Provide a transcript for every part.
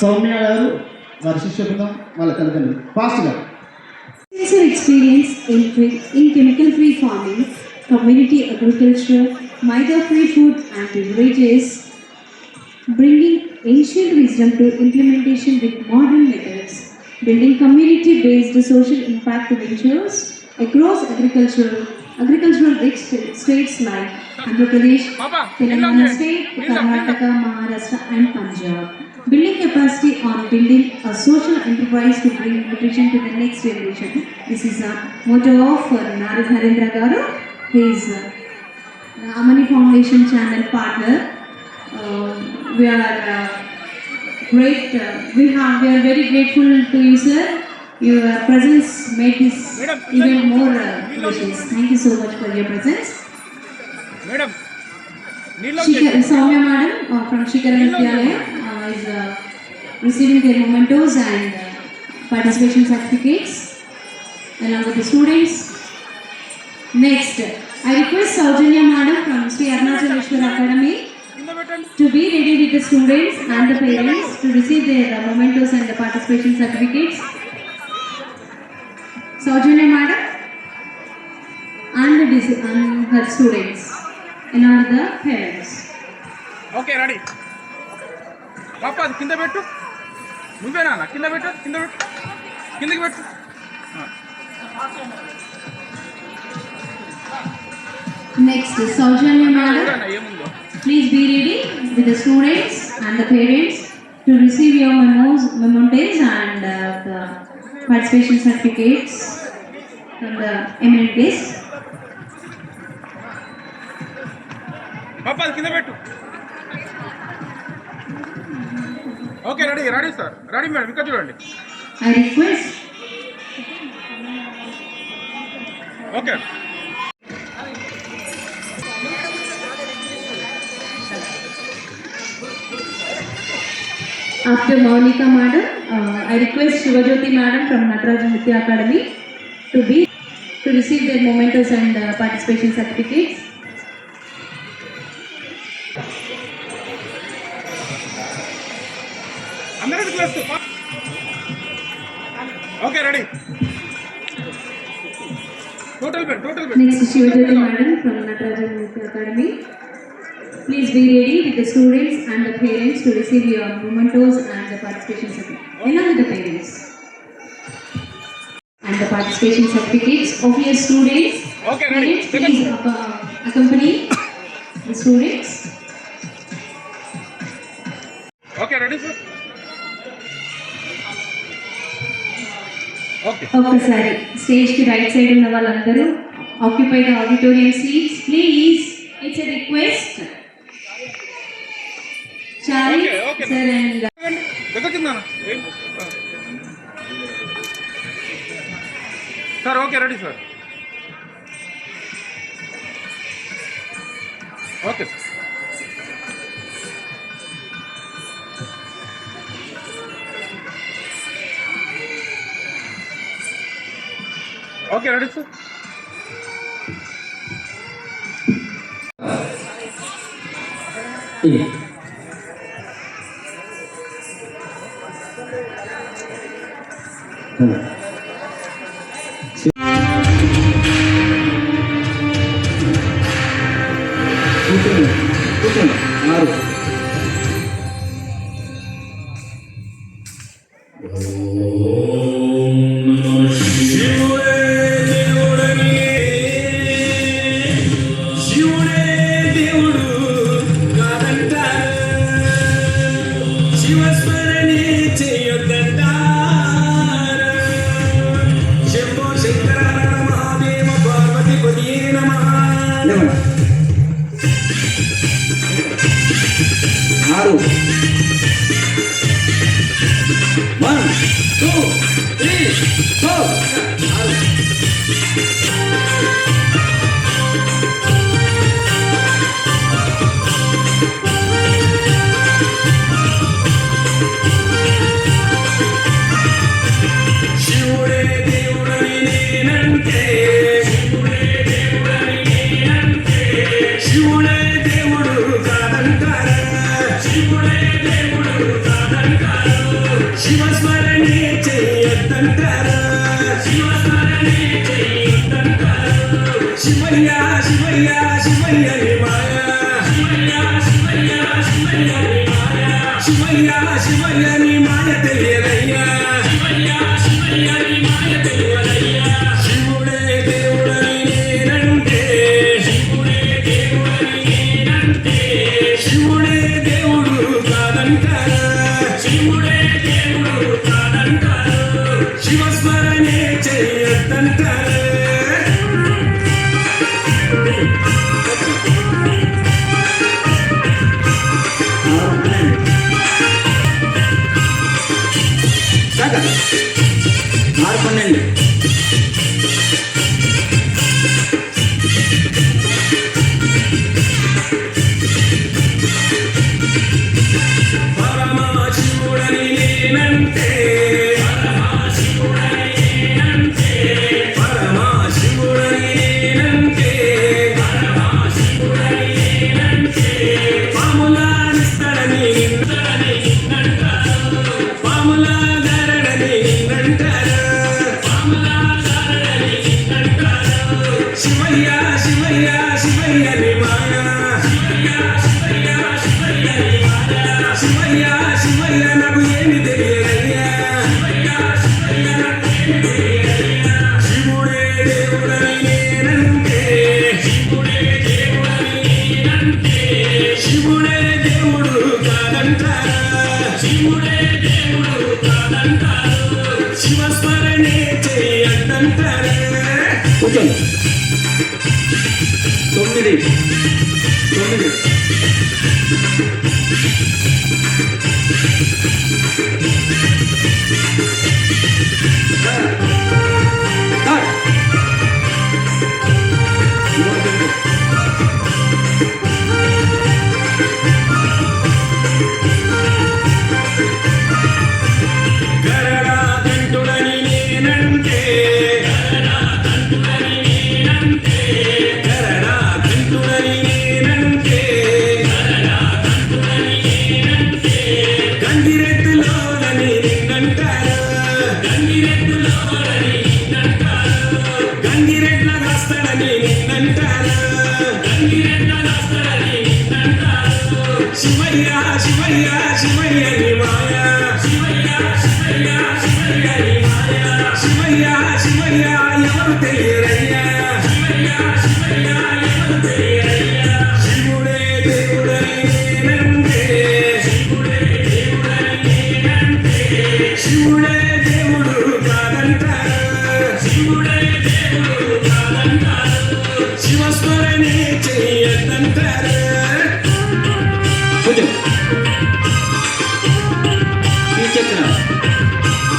సౌమ్య గారు వారి శిష్య బృందం వాళ్ళ తల్లిదండ్రులు ఫాస్ట్గా. Experience in chemical-free farming, community agriculture, micro-free food and beverages, bringing ancient wisdom to implementation with modern methods, building community-based social impact ventures across agricultural rich states like Andhra Pradesh, Telangana State, Karnataka, Maharashtra and Punjab. Building capacity on building a social enterprise to bring nutrition to the next generation. This is a motto of Naraz Narendra Garu. He is Amani Foundation channel partner. We are very grateful to you, sir. Your presence made this even more precious. Thank you so much for your presence. Madam, Soumya madam from Shikara Vidyalaya is receiving their mementos and participation certificates along with the students. Next, I request Saujanya madam from Sri Arunachaleshwar Academy to be ready with the students and the parents to receive their mementos and the participation certificates. Saujanya madam and her students along with the parents. Okay, ready. పాప అది కింద పెట్టు, నువ్వేనా కింద పెట్టు, కిందకి పెట్టు. Next, Saujanya madam, please be ready with the students and the parents to receive your mementos and the participation certificates from the eminent guests. పాప అది కింద పెట్టు. Okay, ready sir, ready madam, ఇక్కడ చూడండి. I request. Okay. After Maunika madam, I request Shivajyoti madam from Natarajan Vidya Academy to receive their mementos and participation certificates. అందరూ class. Okay, ready. Total bed. Next, Shivajyoti madam from Natarajan Vidya Academy. Please be ready with the students and the parents to receive your mementos and the participation certificates. Along with the parents and the participation certificates of your students. Okay, ready. Parents, please accompany the students. Okay, ready sir. Okay. ఒక్కసారి stage కి right side ఉన్న వాళ్ళందరూ occupy the auditorium seats please. It's a request. Chari sir and sir. Okay, ready sir. Okay sir. Okay, ready sir. శివుడే దేవుడు కాదంటారా శివయ్య శివయ్య శివయ్య నీ మాయ శివయ్య శివయ్య నీ మాయ తెలియదయ్యా శివుడే దేవుడని నేనంటే శివుడే దేవుడు కాదంటారా శివస్మరణే చెయ్యొద్దంటారా మార్పండి పరమశివుడని నేనంటే పరమశివుడని నేనంటే పాములానిస్తాడని పాములా గరడని నిన్నంటారు శివయ్య శివయ్య శివయ్య నీ మాయ శివయ్య శివయ్య నాకు ఏమి తెలియదయ్యా శివుడే దేవుడని నేనంటే శివుడే దేవుడు కాదంటారా శివస్మరణే చెయ్యొద్దంటారా కూర్చోండి 9 గరడా కంటుడని నేనంటే గరడా కంటుడని నేనంటే గంగిరెద్దులోనని నిన్నంటారు గంగిరెడ్ల రాస్తాడని నిన్నంటారు శివయ్య శివయ్య శివయ్య నీ మాయ శివయ్య శివయ్య ఎవరు తెలియరయ్యా శివుడే దేవుడని నేనంటే శివుడే దేవుడు కాదంటారా శివస్మరణే చెయ్యొద్దంటారా చక్ర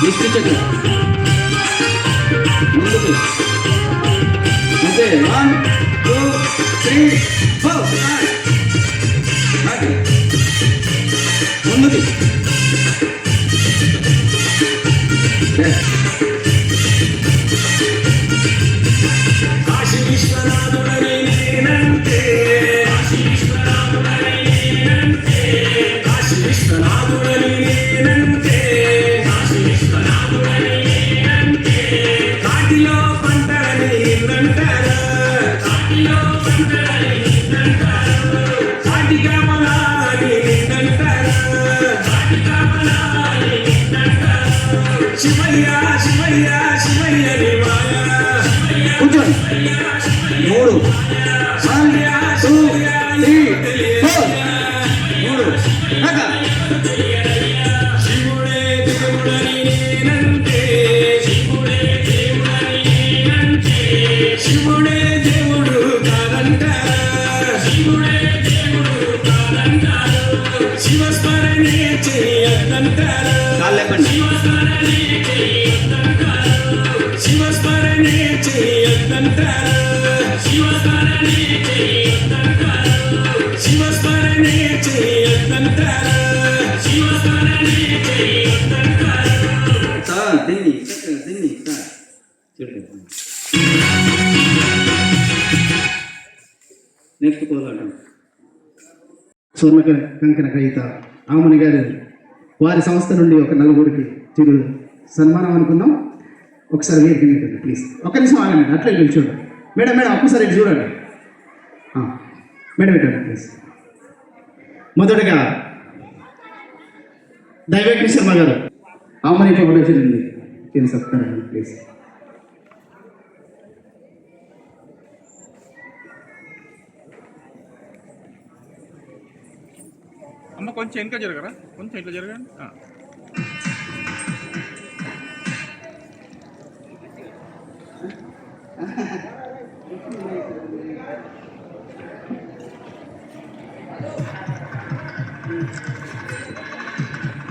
విష్ణు చక్ర ముందుకు అంటే 1 2 3 4 ముందుకు కాశీ విశ్వనాథుడని నేనంటే కాశీ విశ్వనాథుడని నేనంటే కాటిలో పంటని నిన్నంటారా కాటి కాపలాని నిన్నంటారా శివయ్య శివయ్య శివయ్య నీ మాయ కూర్చోండి 3 2 శివుడే దేవుడని నేనంటే శివుడే దేవుడు కాదంటారా శివస్మరణే చెయ్యొద్దంటారా శివస్మరణే చెయ్యొద్దంటారా శివస్మరణే చెయ్యొద్దంటారా దీన్ని నెక్స్ట్ కోలాటం స్వర్ణ కంకణ గ్రహీత ఆమని గారు వారి సంస్థ నుండి ఒక నలుగురికి చిరు సన్మానం అనుకుందాం. ఒకసారి వేదిక ప్లీజ్. ఒక్క నిమిషం ఆగండి, అట్లే నిల్చోండి. మేడం మేడం ఒక్కసారి ఇటు చూడండి. మేడం ఇటు ప్లీజ్. మొదటగా దైవజ్ఞ శర్మ గారు ఆమని ఫౌండేషన్ ఉంది సత్కారం ప్లీజ్. అమ్మ కొంచెం ఇంకా జరగరా, కొంచెం ఇట్లా జరగండి.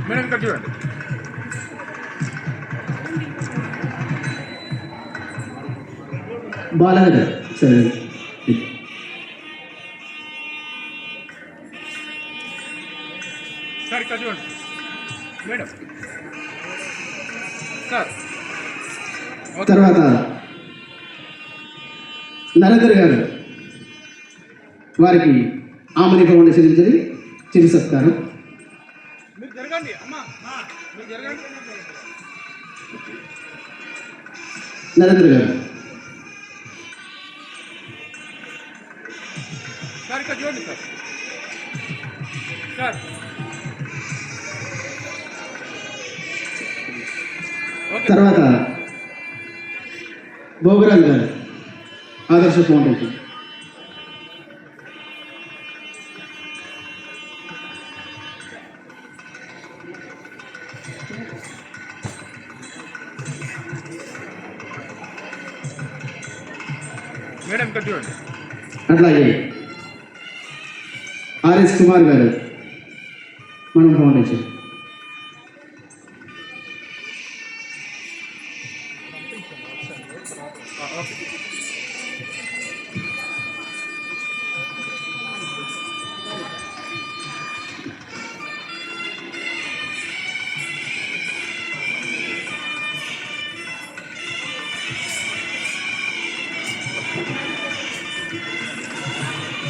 మేడం ఇక్కడ చూడండి. బాలగారు సరే సార్ ఇక్కడ చూడండి మేడం. సార్ తర్వాత నరేందర్ గారు వారికి ఆమని ఫౌండేషన్ నుంచి చిరు సత్కారం. మీరు జరగండి అమ్మా, మీరు జరగండి. నరేంద్ర గారు సార్ ఇక్కడ చూడండి సార్. Sir okay. తర్వాత భోగరాజు గారు ఆదర్శ ఫౌండేషన్. మేడం ఇక్కడ చూడండి. అట్లాగే ఆర్ఎస్ కుమార్ గారు మనం ఫౌండేషన్. ఓకే.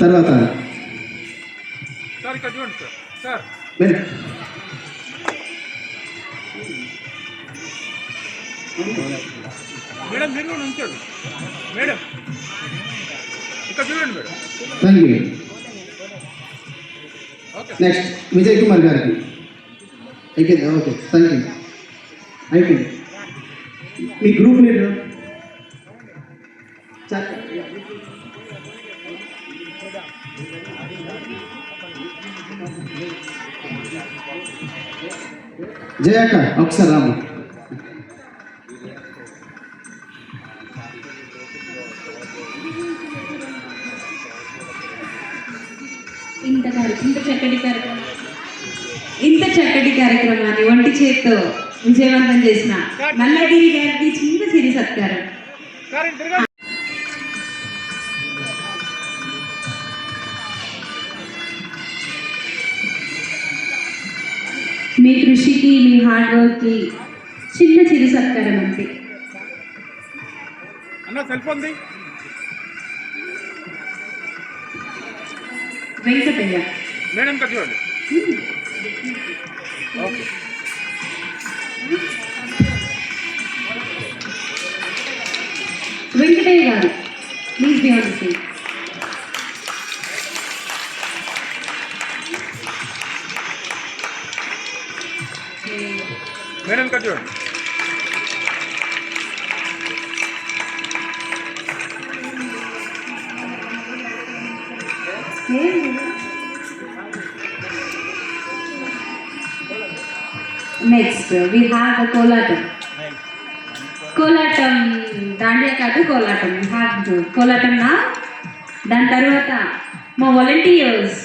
తర్వాత సార్ ఇక్కడ చూడండి సార్. సార్ మేడం మేడం మీరు కూడా ఉంచండి. మేడం ఇక్కడ చూడండి madam. Thank you. Okay. Next Vijay Kumar గారికి అయిపోయింది. Okay thank you. అయిపోయింది. మీ గ్రూప్ లీడర్ జయక్క ఒకసారి రాము. ఇంత చక్కటి కార్యక్రమాన్ని ఒంటి చేత్తో విజయవంతం చేసిన నల్లగిరి గారికి చిన్న సిరి సత్కారం. సార్ ఇటు తిరగండి. మీ కృషికి మీ హార్డ్ వర్క్కి చిన్న చిరు సత్కారం అంతే. అన్న cell phone the. Venkataiah madam ఇక్కడ చూడండి. ఓకే. వెంకటయ్య గారు please be on the stage. Madam ఇక్కడ చూడండి. Next, we have the కోలాటం. కోలాటం దాండియా కాదు, కోలాటం. We have కోలాటం నా. దాని తర్వాత మా వాలంటీర్స్